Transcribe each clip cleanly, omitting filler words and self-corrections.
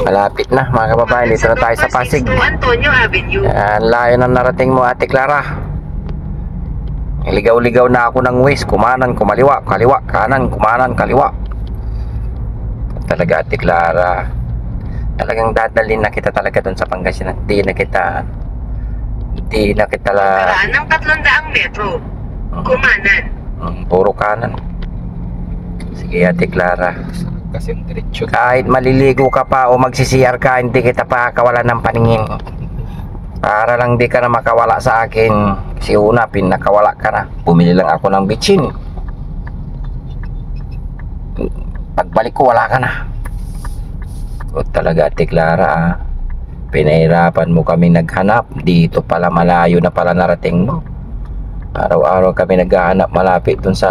Malapit na mga kababayan, dito na tayo sa Pasig. Antonio Avenue. Yan, layo na narating mo Ate Clara. Ligaw-ligaw na ako ng ways, kumanan, kumaliwa, kaliwa, kanan, kumanan, kaliwa. Talaga Ate Clara, talagang dadalhin na kita talaga doon sa Pangasinan. Hindi na kita Karaan ng 300 metro. Kumanan. Puro kanan. Sige Ate Clara. Kasi diretso. Kahit maliligo ka pa o magsi-CR ka, hindi kita pa kawalan ng paningin. Para lang di ka na makawala sa akin. Kasi una, pinakawala ka na. Bumili lang ako ng bitsin. Pagbalik ko, wala ka na. O talaga Ate Clara, pinahirapan mo kami naghanap. Dito pala malayo na pala narating mo. Araw-araw kami naghahanap malapit dun sa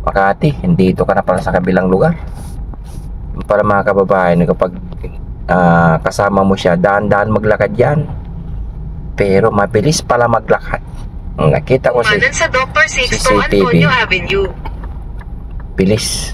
Makati. Dito ka na pala sa kabilang lugar. Para mga kababayan, kapag kasama mo siya, dahan-dahan maglakad yan, pero mabilis pala maglakad. Nakita ko Kumanan sa Dr. Sixto CCTV. Antonio Avenue. Bilis.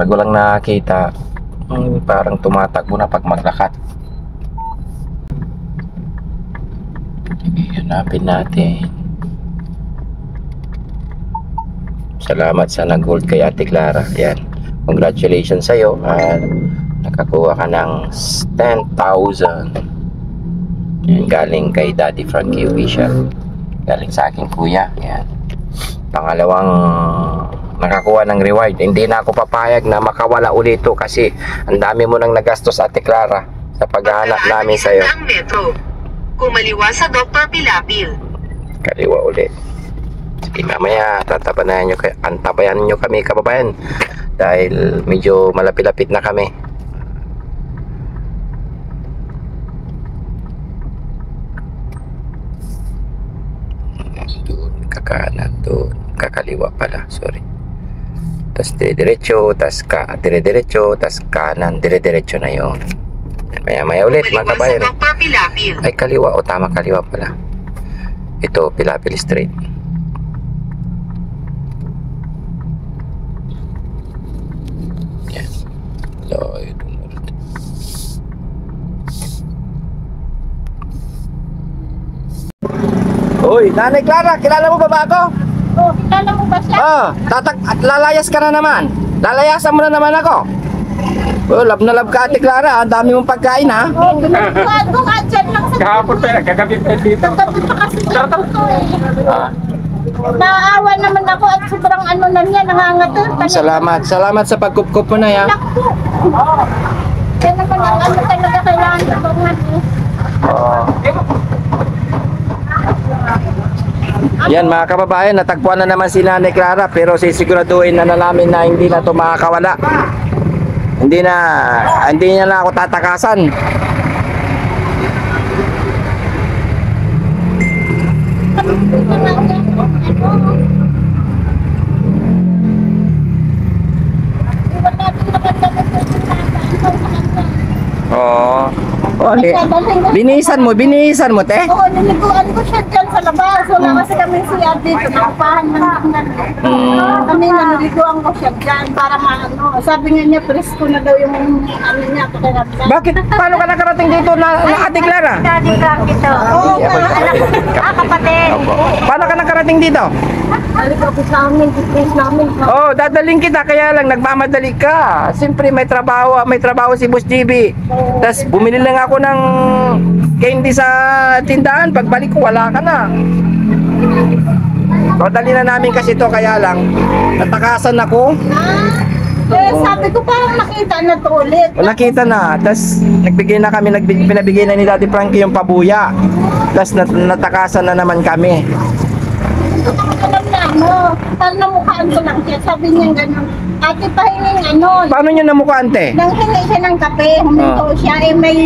Pag walang nakakita, parang tumatakbo na pag maglakad. Hanapin natin. Salamat sa nag-hold kay Ate Clara. Yan. Congratulations sa'yo. Nakakuha ka ng 10,000. Yan, galing kay Daddy Frankie Official. Galing sa aking kuya. Yan. Pangalawang nakakuha ng reward. Hindi na ako papayag na makawala ulit ito kasi ang dami mo nang nagastos Ate Clara sa paghahanap namin sa'yo. Metro. Kumaliwa sa Dr. Pilapil. Kaliwa ulit. Sige, mamaya antabayan nyo kami kababayan dahil medyo malapit-lapit na kami. Doon, kakanan, doon, kakaliwa pala, sorry. Tas dire-diretso, tas dire-diretso, tas kanan, dire-diretso na yon. Maya ulit mga kabayan. Ay kaliwa, o tama, kaliwa pala. Ito, Pilapil Street. Yan. Uy, Nanay Clara, kilala mo ba ako? Oh, kilala mo ba siya? Lalayas ka na naman. Lalayasan mo na naman ako. Oh, love na love ka Ate Clara. Ang dami mong pagkain ha. Oh, ginagawa ko nga dyan lang sa... Kahapon pa yan, kagabi pa dito. Kagabi pa kasi dito eh. Naaawa naman ako at sobrang ano na niya, nangangatot. Salamat sa pagkup-kup mo na ya. Naku. Yan naman ang ano talaga kailangan sa bangan eh. Yan mga kababayan, natagpuan na naman si Nanay Clara pero sisiguraduhin na namin na hindi na ito makakawala. Hindi niya na ako tatakasan. Oo. Binihisan mo te? Oo, niliguan ko siya dyan sa labas. Wala kasi kami siya dito. Nakupahan ng tingnan. Kami niliguan ko siya dyan para maano. Sabi nga niya, presko na daw yung ano niya. Bakit? Paano ka nakarating dito na Ate Clara? Daddy Frankie to. Oo, kapatid. Paano ka nakarating dito? Balik ako sa amin, business namin. Oh, dadaling kita kaya lang nagmamadali ka. Siyempre may trabaho si Boss GB. Tapos bumili lang ako ng candy sa tindahan. Pagbalik ko wala ka na. So dali na namin kasi to kaya lang natakasan ako. Eh, sabi ko parang nakita na to ulit. O, nakita na. Tapos, nagbigay na kami, pinabigay na ni Daddy Frankie yung pabuya. Tapos, natakasan na naman kami. Alam na ano, parang namukhaan ko lang siya. Sabi niya gano'n, ate pahingin ano. Paano nyo namukha, ante? Nang hingi siya ng kape, huminto siya, eh may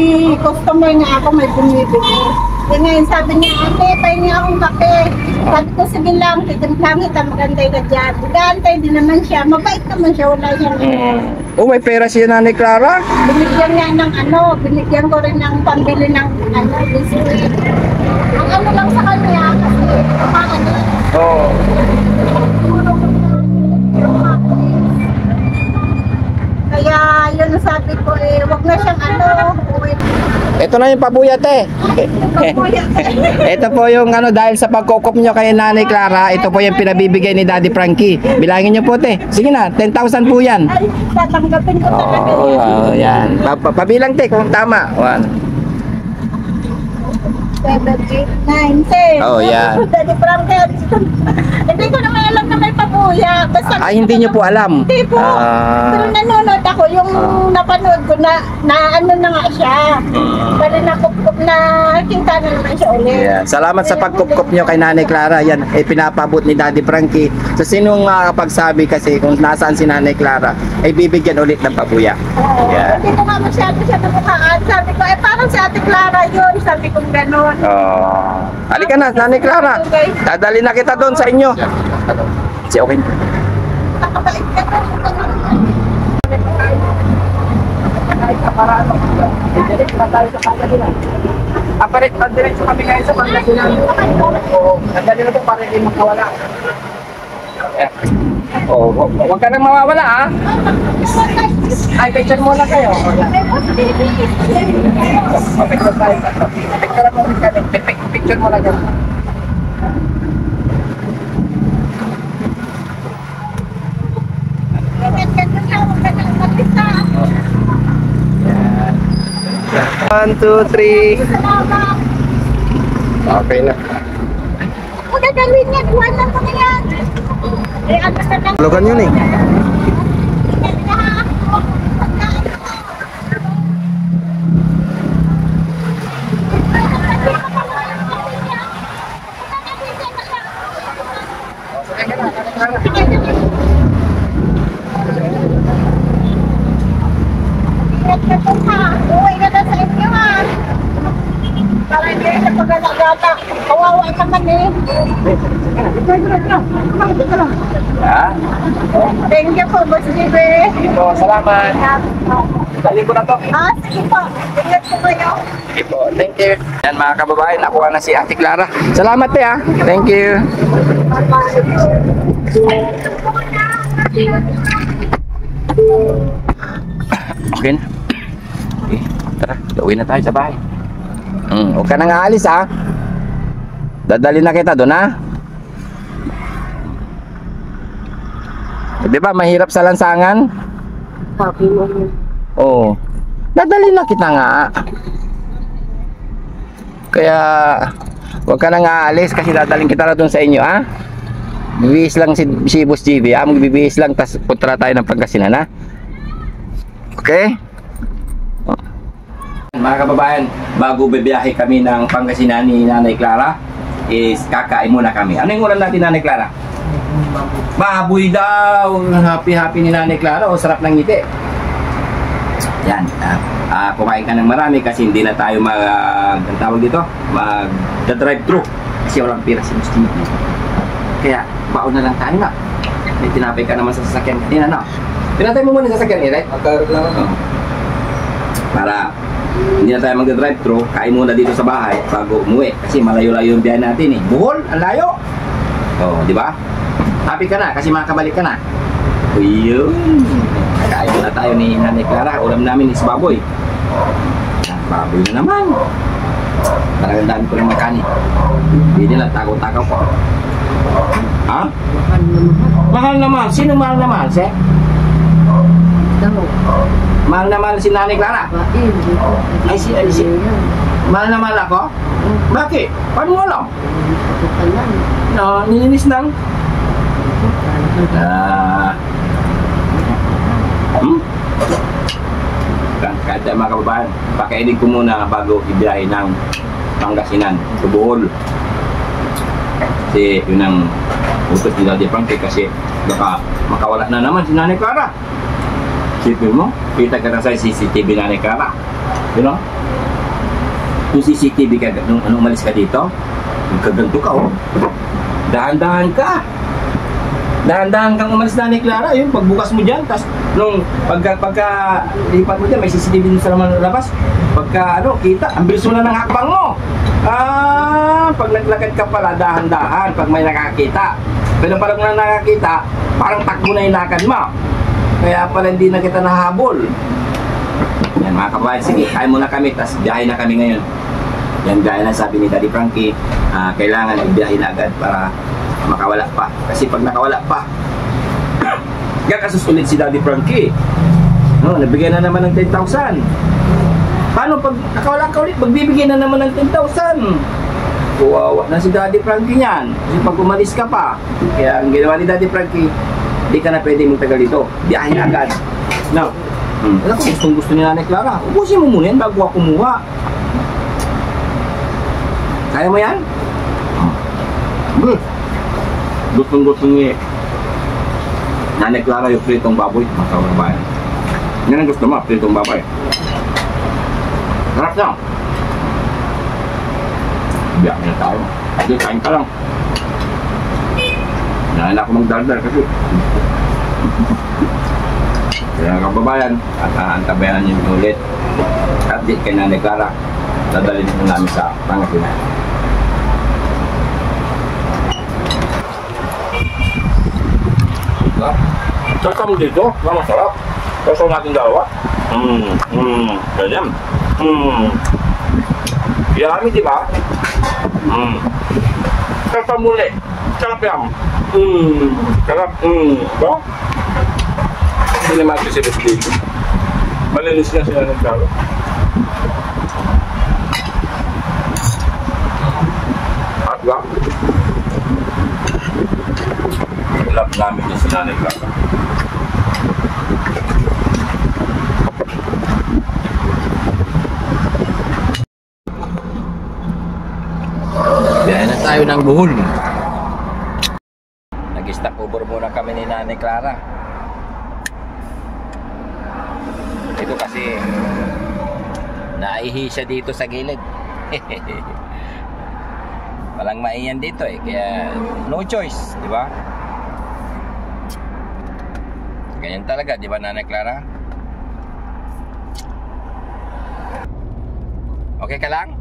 customer nga ako, may bumibili. Eh ngayon sabi niya, ate, pahingi akong kape. Sabi ko, sige lang, titimplang kita, magantay ka dyan. Magantay din naman siya, mabait naman siya, wala siya. Oh, may pera siya Nanay Clara. Binigyan niya ng ano, binigyan ko rin ng pambili ng ano, biscuit. Ang ano lang sa kanya, kasi kumakan niya. Oo. Kaya yun ang sabi ko eh, wag na siyang ano, uwi. Ito na yung pabuya, te. Ito po yung ano, dahil sa pagkukop nyo kay Nanay Clara, ito po yung pinabibigay ni Daddy Frankie. Bilangin nyo po, te. Sige na, 10,000 po yan. Ay, tatanggapin ko talaga Oh, yan. Pabilang, te, kung tama. 1. 7, 8, 9, 10. Oh, yan. Daddy Frankie. Hindi ko naman alam na may pabuya. Basta Hindi nyo po alam. Hindi po. Pero nanonood ako, yung napanood ko na ano na nga siya. Pero nakukup na kita na naman siya ulit. Yan. Salamat sa pagkupkop nyo kay Nanay Clara. Yan, ay pinapabot ni Daddy Frankie. So, sinong makakapagsabi kasi kung nasaan si Nanay Clara, ay bibigyan ulit ng pabuya. Yan. Hindi ko nga masyado siya namukhaan. Sabi ko, eh parang si Ate Clara yun. Sabi ko gano'n. Oh. Halika na, Nanay Clara. Dadali na kita doon sa inyo. Si okay. Nakabait ka na. Diretso kami ngayon sa Pangasinan. Oo, nandali na po para hindi makawala. Oh, huwag ka nang mawawala, ah. Ay, picture muna kayo. Picture tayo. Picture mo rin kami. Picture mo lang yan. One, two, three. Okay na. Kung dadalhin niya, iwanan mo na yan. Eh, ano na lang. Logan yun eh. Uwi na lang sa inyo ha. Para hindi na pag-alagata. Kawawa naman eh. Ha? Thank you po, Boss JB. Ito, salamat. Dali ko na to. Ah, sige po. Ingat po kayo. Sige po, thank you. Yan mga kababayan, nakuha na si Ate Clara. Salamat te ha. Thank you. Okay na. Okay, tara, uwi na tayo sa bahay. Huwag ka nang aalis ha. Dadali na kita doon ha. Di ba mahirap sa lansangan? Sabi mo yun. Oo. Dadali na kita nga. Kaya huwag ka nang aalis kasi dadaling kita na doon sa inyo ha. Bibihis lang si Boss JB ha. Magbibihis lang tas punta tayo ng Pangasinan ha. Okay? Mga kababayan, bago bibiyahe kami ng Pangasinan ni Nanay Clara, is kakain muna kami. Ano yung ulam natin, Nanay Clara? Baboy daw. Happy ni Nanay Clara. O sarap ng ngiti. Yan. Kumain ka ng marami kasi hindi na tayo ang tawag dito, mag-drive-thru kasi walang pira si Boss JB. Kaya baon na lang tayo na. May tinapay ka naman sa sasakyan kanina, no? Pinatay mo muna sa sasakyan, right? Magkaroon lang ako. Para hindi na tayo mag-drive-thru, kain muna dito sa bahay bago umuwi. Kasi malayo-layo yung biyahe natin eh. Bohol, ang layo! Oh, di ba? Happy ka na kasi makakabalik ka na. Uyun! Kain muna tayo ni Nanay Clara. Ulam namin is baboy. Baboy na naman. Talagang dami ko ng makanin. Hindi nila takaw-takaw ko. Ha? Mahal na mahal. Sino mahal na mahal, Sek? Mahal na mahal si Nanay Clara? Ay, si mahal na mahal ako? Bakit? Paano mo alam? Nininis lang. Kahit mga kababayan, pakainin ko muna bago ibiyahe ng Pangasinan, sa Bohol. Kasi yun ang utos ni Daddy Frankie kasi baka makawala na naman si Nanay Clara. Sipin mo, kita ka na sa CCTV Nanay Clara. You know? Kung CCTV ka, nung umalis ka dito, magkaganto ka oh. Dahan-dahan ka. Dahan-dahan kang umalis Nanay Clara, yun, pagbukas mo dyan, tapos nung pagka lipat mo dyan, may CCTV din sa labas. Pagka kita, ang bilis mo na ng hakbang mo. Pag naglakad ka pala, dahan-dahan, pag may nakakita. Pero pag na nakakita, parang takbo na yung lakad mo. Kaya pala hindi na kita nahabol. Yan mga kabayan, sige, kaya muna kami, tapos biyahe na kami ngayon. Yan gaya na sabi ni Daddy Frankie, kailangan ibiyahe na agad para makawala pa. Kasi pag nakawala pa, gakasusulit si Daddy Frankie. No, nabigyan na naman ng 10,000. Paano pag nakawala ka ulit, magbibigyan na naman ng 10,000? Kawawa na si Daddy Frankie niyan. Kasi pag umalis ka pa, kaya ang ginawa ni Daddy Frankie, hindi ka na pwede mong tagal dito. Biyahe na agad. No. Alam ko, gusto ni Nanay Clara. Ubusin mo muna yan bago ako kumuha. Kaya mo yan? Gusto ni Nanay Clara yung pritong baboy. Masawang bayan. Yan ang gusto mo, pritong baboy. Harap na. Biyak na tayo. Kasi kain ka lang. Nahan ako magdaldal kasi. Kaya kababayan, at antabayan niyo ulit. At di kay Nanay Clara, dadalhin mo namin sa Pangasinan. Sasama mo dito, masarap. Sasama natin dalawa. Ganyan. Yummy, di ba? Sasama muli. Sarap yan. Sarap. Ba? Hindi naman ito si dito. Malinis na sila ng talo. At ba? Love namin yung sinanay ka. Biyahe na tayo ng Bohol. Nag-stop over muna kami ni Nanay Clara. Ito kasi naihi siya dito sa gilid. Walang maiyan dito eh, kaya no choice, di ba? Ganyan talaga, di ba Nanay Clara? Okay ka lang?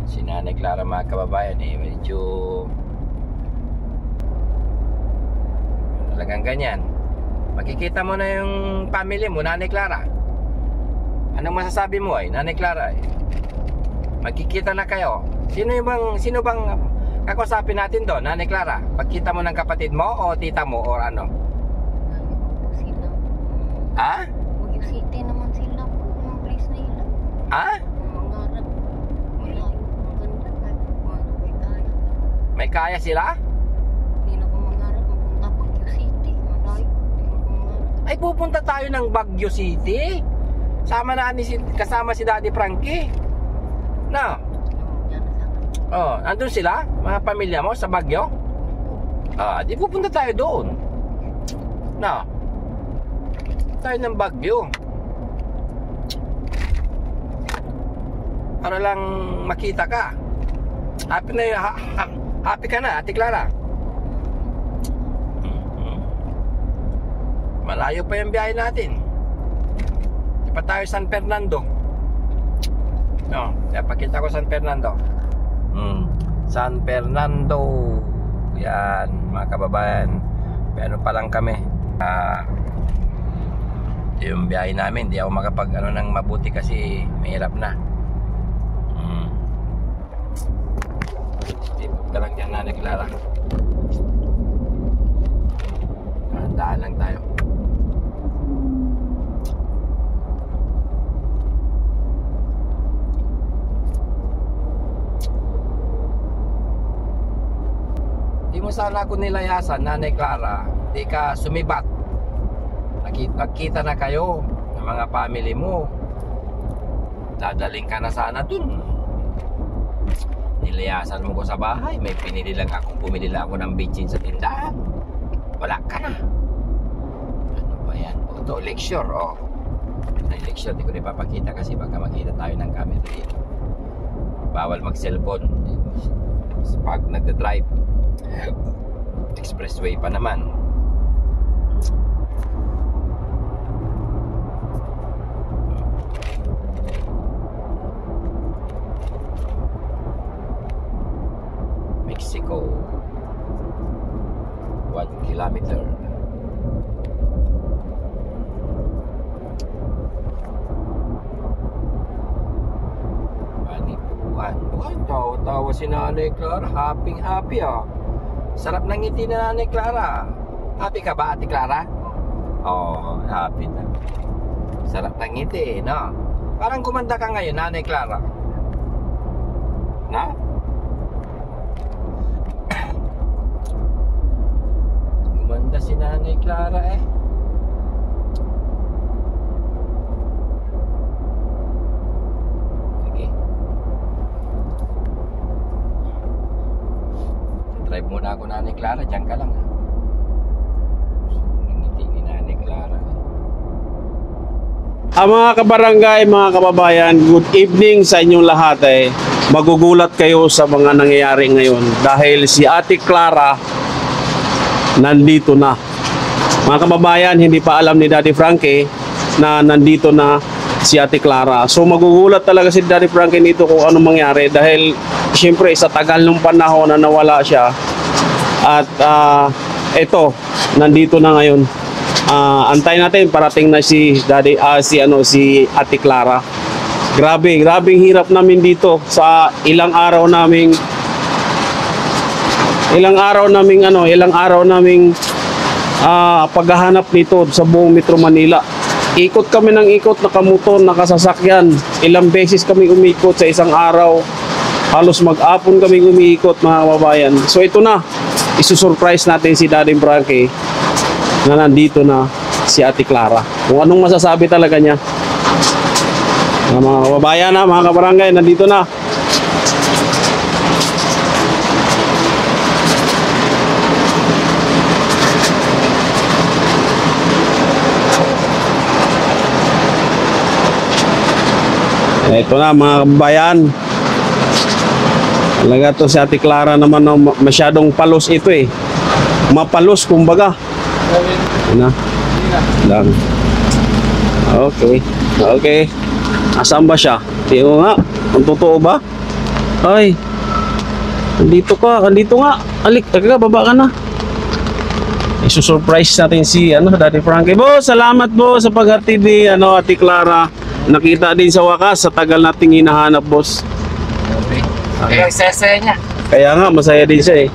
Si Nanay Clara mga kababayan eh, medyo talagang ganyan. Makikita mo na yung family mo, Nanay Clara. Anong masasabi mo ay, Nanay Clara eh? Magkikita na kayo. Sino bang kakusapin natin doon, Nanay Clara? Pagkita mo ng kapatid mo o tita mo o ano? Sila. Ha? Baguio City naman sila. Yung place na ila. Ha? Mangarap. Malayo. Ang ganda. Kahit paano may kaya. May kaya sila? Hindi na ko mangarap. Mapunta Baguio City. Malayo. Hindi na ko mangarap. Ay pupunta tayo ng Baguio City. Kasama si Daddy Frankie. No. Yan na sana. Oh, andun sila, mga pamilya mo sa Baguio? Di pupunta tayo doon. No. Tayo ng Baguio. Para lang makita ka. Happy na yun, happy ka na, Ate Clara. Malayo pa yung biyahe natin. Di pa tayo San Fernando. No, pakita ko San Fernando. San Fernando. Yan, mga kababayan. Pero pa lang kami. Yung biyahe namin, di ako makapag ng mabuti kasi mahirap na. Ipot ka lang dyan, Nanay Clara. Handaan lang tayo. Di mo sana ako nilayasan, Nanay Clara. Di ka sumibat. magkita na kayo ng mga family mo. Dadaling ka na sana dun. Nilayasan mo ko sa bahay. May pinili lang ako. Bumili lang ako ng bitchin sa tindahan. Wala ka na. Ano ba yan? Ito, lecture. Lecture, di ko rin papakita kasi baka makita tayo ng camera dito. Bawal mag-cellphone pag nagda-drive. Expressway pa naman. Mexico, 1 kilometer. Panipuan. Tawa-tawa si Nanay Clara. Happy Sarap ng ngiti na Nanay Clara. Happy ka ba, Ate Clara? Oh, happy na. Sarap ng ngiti, no? Parang kumanda ka ngayon, Nanay Clara. Na? Gumanda si Nanay Clara eh. Sige. Drive muna ako, Nanay Clara. Diyan ka lang ha. Ngiti ni Nanay Clara eh. Mga kabarangay, mga kababayan, good evening sa inyong lahat eh. Magugulat kayo sa mga nangyayari ngayon dahil si Ate Clara nandito na. Mga kababayan, hindi pa alam ni Daddy Frankie na nandito na si Ate Clara. So magugulat talaga si Daddy Frankie nito kung anong mangyari dahil siyempre sa tagal ng panahon na nawala siya at eto, nandito na ngayon. Antayin natin parating na si si Ate Clara. Grabing hirap namin dito sa ilang araw naming paghahanap nito sa buong Metro Manila. Ikot kami ng ikot, nakamotor, nakasasakyan. Ilang beses kami umikot sa isang araw. Halos mag-apon kami umiikot, mga kababayan. So ito na, isusurprise natin si Daddy Frankie na nandito na si Ate Clara. Kung anong masasabi talaga niya. Mga kababayan na, mga kabarangay, nandito na. Ito na, mga kababayan. Talaga to si Ate Clara naman, no, masyadong palos ito eh. Mapalos kumbaga. Ano? Lang. Okay. Asan ba siya? Tingnan nga. Ang totoo ba? Ay. Andito nga. Alik, baba ka na. Isusurprise natin si Daddy Frankie. Boss, salamat po sa paghatid ni Ate Clara. Nakita din sa wakas sa tagal nating hinahanap, boss. Yung sese niya. Kaya nga, masaya din siya eh.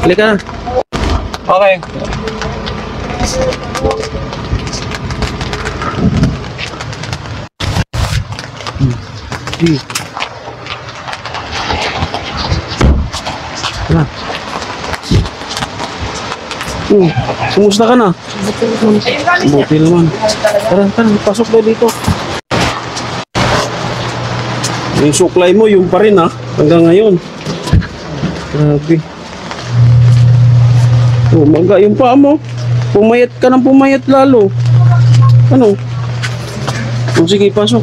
Halika na. Okay. Tara. Kumusta ka na? Buti naman. Tara, pasok na dito. Yung suklay mo, yung pa rin ha, hanggang ngayon. Grabe. Maga yung paa mo. Pumayat ka ng pumayat lalo. Ano? Sige, pasok.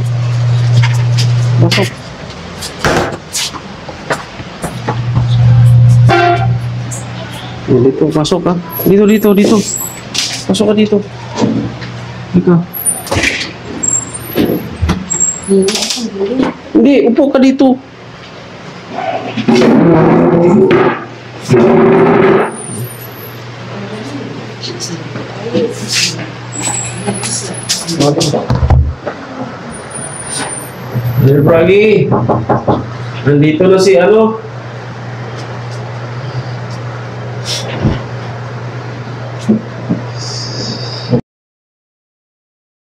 Dito, pasok ka. Dito. Pasok ka dito. Dito. Hindi, upo ka dito. Dear Froggy, nandito na si